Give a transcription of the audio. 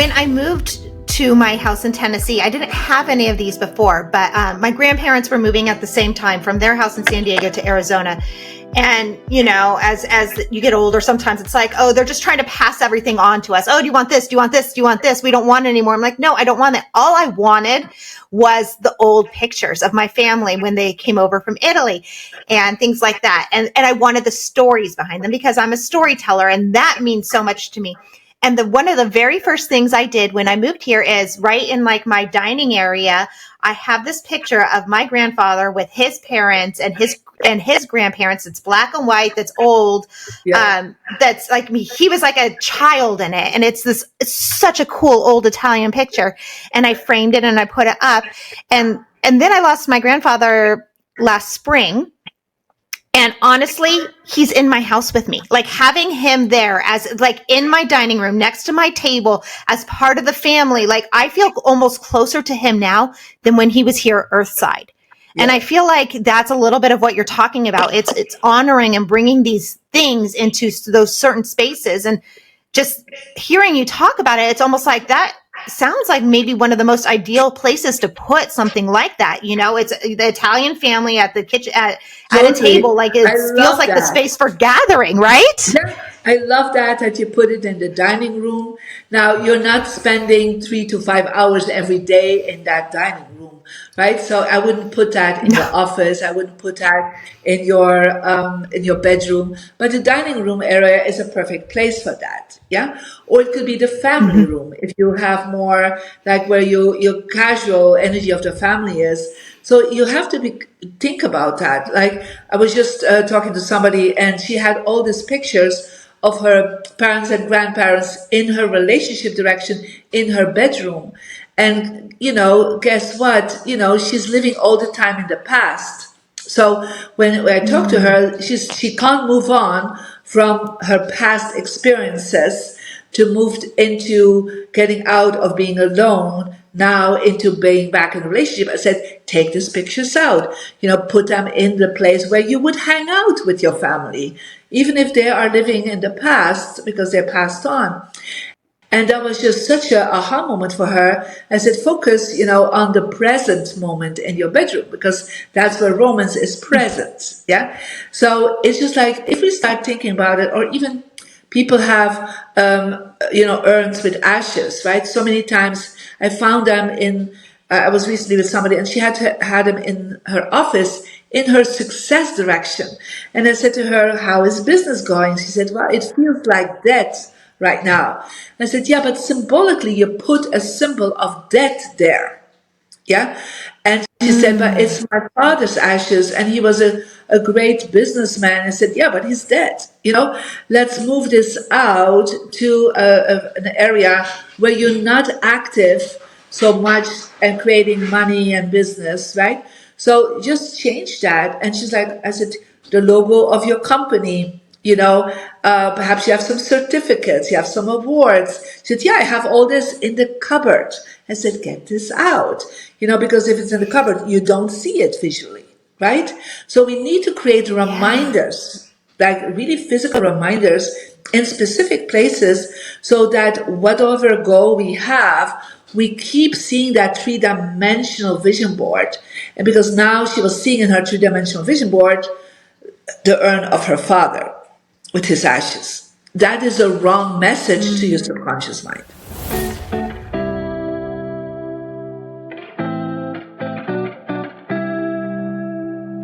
when I moved to my house in Tennessee, I didn't have any of these before, but my grandparents were moving at the same time from their house in San Diego to Arizona. And, you know, as you get older, sometimes it's like, oh, they're just trying to pass everything on to us. Oh, do you want this? Do you want this? Do you want this? We don't want it anymore. I'm like, no, I don't want it. All I wanted was the old pictures of my family when they came over from Italy and things like that. And I wanted the stories behind them because I'm a storyteller and that means so much to me. And one of the very first things I did when I moved here is right in like my dining area, I have this picture of my grandfather with his parents and his grandparents. It's black and white. That's old. Yeah. That's like me. He was like a child in it. And it's such a cool old Italian picture. And I framed it and I put it up. And then I lost my grandfather last spring. And honestly, he's in my house with me. Like having him there as like in my dining room next to my table as part of the family. Like I feel almost closer to him now than when he was here Earthside. Yeah. And I feel like that's a little bit of what you're talking about. It's honoring and bringing these things into those certain spaces. And just hearing you talk about it, it's almost like that sounds like maybe one of the most ideal places to put something like that. You know, it's the Italian family at the kitchen at a table. Like it feels like the space for gathering, right? Yeah, I love that you put it in the dining room. Now you're not spending 3 to 5 hours every day in that dining room, right? So I wouldn't put that in the office. I wouldn't put that in your bedroom. But the dining room area is a perfect place for that. Yeah, or it could be the family room if you have more like where your casual energy of the family is. So you have to think about that. Like I was just talking to somebody and she had all these pictures of her parents and grandparents in her relationship direction in her bedroom. And, you know, guess what? You know, she's living all the time in the past. So when I talk to her, she can't move on from her past experiences to move into getting out of being alone now into being back in a relationship. I said, take these pictures out, you know, put them in the place where you would hang out with your family, even if they are living in the past because they're passed on. And that was just such a aha moment for her. I said, focus, you know, on the present moment in your bedroom because that's where romance is present. Yeah. So it's just like, if we start thinking about it, or even people have, you know, urns with ashes, right? So many times I found them I was recently with somebody and she had them in her office in her success direction. And I said to her, how is business going? She said, well, it feels like death right now. And I said, yeah, but symbolically you put a symbol of death there. Yeah. And she said, but it's my father's ashes and he was a great businessman. I said, yeah, but he's dead. You know, let's move this out to an area where you're not active so much and creating money and business, right? So just change that. And she's like, I said, the logo of your company, you know, perhaps you have some certificates, you have some awards. She said, yeah, I have all this in the cupboard. I said, get this out, you know, because if it's in the cupboard, you don't see it visually, right? So we need to create reminders, like really physical reminders in specific places so that whatever goal we have, we keep seeing that three-dimensional vision board. And because now she was seeing in her three-dimensional vision board the urn of her father with his ashes. That is a wrong message to your subconscious mind.